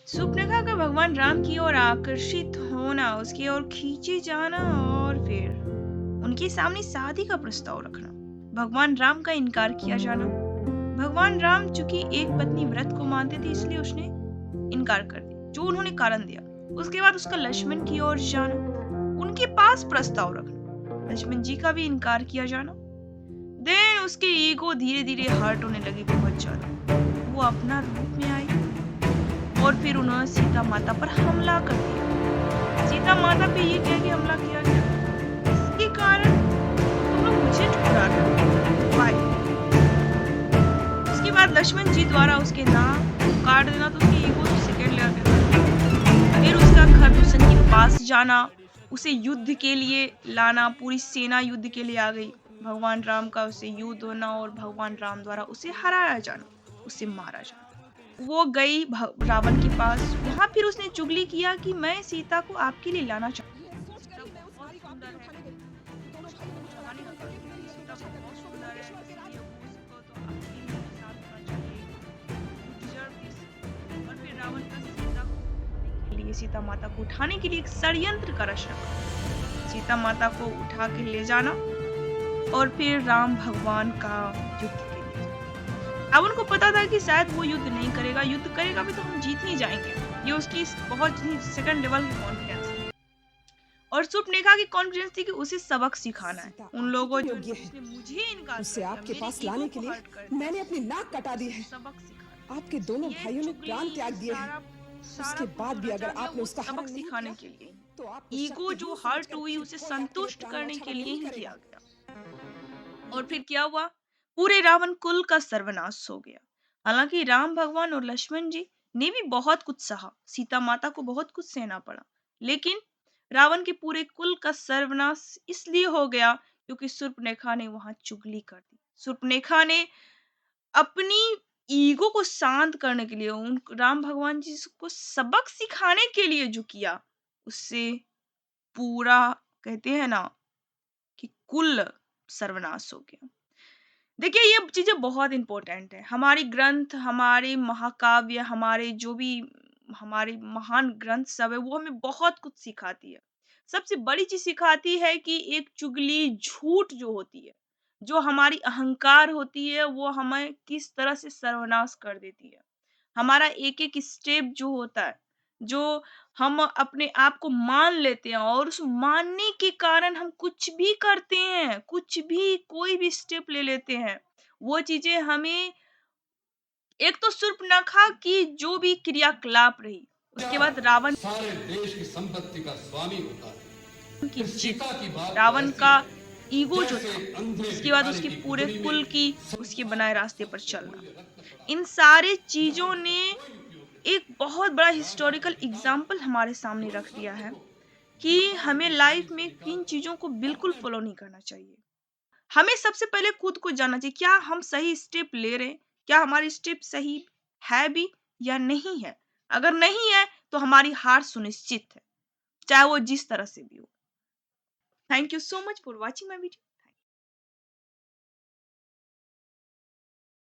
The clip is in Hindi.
सुपनेखा का भगवान राम की ओर आकर्षित होना, उसकी ओर खींचे जाना और फिर उनके सामने शादी का प्रस्ताव रखना, भगवान राम का इनकार किया जाना। भगवान राम चूंकि एक पत्नी व्रत को मानते थे इसलिए उसने इनकार कर दिया, जो उन्होंने कारण दिया। उसके बाद उसका लक्ष्मण की ओर जाना, उनके पास प्रस्ताव रखना, लक्ष्मण जी का भी इनकार किया जाना। देन उसके ईगो धीरे धीरे हर्ट होने लगी बहुत ज्यादा। वो अपना रूप में आई और फिर उन्होंने सीता माता पर हमला कर दिया। सीता माता पे ये कह के हमला किया गया, इसके कारण तुम लोग मुझे ठुकरा रहे हो। Why? उसके बाद लक्ष्मण जी द्वारा उसके नाक काट देना, तो उसकी ईगो तो सेकंड लेयर पे था। फिर उसका खरदूषण के पास जाना, उसे युद्ध के लिए लाना, पूरी सेना युद्ध के लिए आ गई। भगवान राम का उससे युद्ध होना और भगवान राम द्वारा उसे हराया जाना, उसे मारा जाना। वो गई रावण के पास, वहां फिर उसने चुगली किया कि मैं सीता को आपके लिए लाना चाहती हूँ, सीता बहुत सुंदर है। कुछ कहानी का कहानी है कि सीता बहुत सुंदर है, इसलिए वो उसको तो आपके लिए ही साथ होना चाहिए, यू डिजर्व दिस। और फिर रावण का सीता को उठाने के लिए, सीता माता को उठाने के लिए एक षड्यंत्र का रचना करा, सीता माता को उठा के ले जाना और फिर राम भगवान का युद्ध के लिए। रावण को पता था कि शायद वो युद्ध नहीं करेगा, युद्ध करेगा भी तो हम जीत ही जाएंगे। ये उसकी बहुत ही सेकंड लेवल की कॉन्फिडेंस है। और सुपनेखा की कॉन्फिडेंस थी कि उसे सबक सिखाना है सीता उन आप ही लोगों के योग्य है। जिसने मुझे इनकार कर उसे दिया, आपके मेरे पास ईगो लाने के को लिए हर्ट कर दिया, मैंने अपनी नाक कटा दी उसे है। सबक सिखाना आपके है। दोनों ये भाइयों ने प्राण चुगली, ये त्याग दिए हैं। सारा सारा उसके कुछ बाद जो भी रचा अगर गया आपने वो उसका सबक हरण नहीं सिखाने किया, के लिए, तो आपको ईगो जो शक्तिहीन हर्ट समझकर हुई उसे कोई आपके लिए संतुष्ट प्राण करने के न्यौछावर लिए नहीं ही करेगा। किया गया। और फिर क्या हुआ, पूरे रावण कुल का सर्वनाश हो गया। हालांकि राम भगवान और लक्ष्मण जी ने भी बहुत कुछ सहा, सीता माता को बहुत कुछ सहना पड़ा, लेकिन रावण के पूरे कुल का सर्वनाश इसलिए हो गया क्योंकि शूर्पणखा ने वहां चुगली कर दी। शूर्पणखा ने अपनी ईगो को शांत करने के लिए, उन राम भगवान जी को सबक सिखाने के लिए जो किया, उससे पूरा, कहते हैं ना कि कुल सर्वनाश हो गया। देखिए ये चीजें बहुत इंपॉर्टेंट है। हमारी ग्रंथ, हमारे महाकाव्य, हमारे जो भी हमारे महान ग्रंथ सब है, वो हमें बहुत कुछ सिखाती है। सबसे बड़ी चीज सिखाती है कि एक चुगली, झूठ जो होती है, जो हमारी अहंकार होती है, वो हमें किस तरह से सर्वनाश कर देती है। हमारा एक एक स्टेप जो होता है, जो हम अपने आप को मान लेते हैं और उस मानने के कारण हम कुछ भी करते हैं, कुछ भी कोई भी स्टेप ले लेते हैं, वो चीजें हमें, एक तो शूर्पणखा की जो भी क्रियाकलाप रही, उसके बाद रावण सारे देश की संपत्ति का स्वामी होता है। की फिर जिद, सीता की बात तो रावण ऐसी का है ईगो जो जैसे था, अंधे उसके बाद भिखारी उसके की पूरे पुतली कुल में की, उसके संसार बनाए का रास्ते पर सबसे चलना, अमूल्य रत्न पड़ा इन है। सारे चीजों धन ने का कोई उपयोग नहीं। एक बहुत बड़ा राजा के हिस्टोरिकल पिता एग्जाम्पल हमारे सामने जो रख दिया सत्य है को कि भिखारी हमें की लाइफ झोली से में निकाल किन चीजों को कर बिल्कुल अपने फॉलो नहीं करना चाहिए। हमें सबसे पहले खुद को जानना चाहिए, क्या हम सही स्टेप ले रहे हैं, क्या हमारी स्टेप सही है भी या नहीं है। अगर नहीं है तो हमारी हार सुनिश्चित है, चाहे वो जिस तरह से भी हो। Thank you so much for watching my video.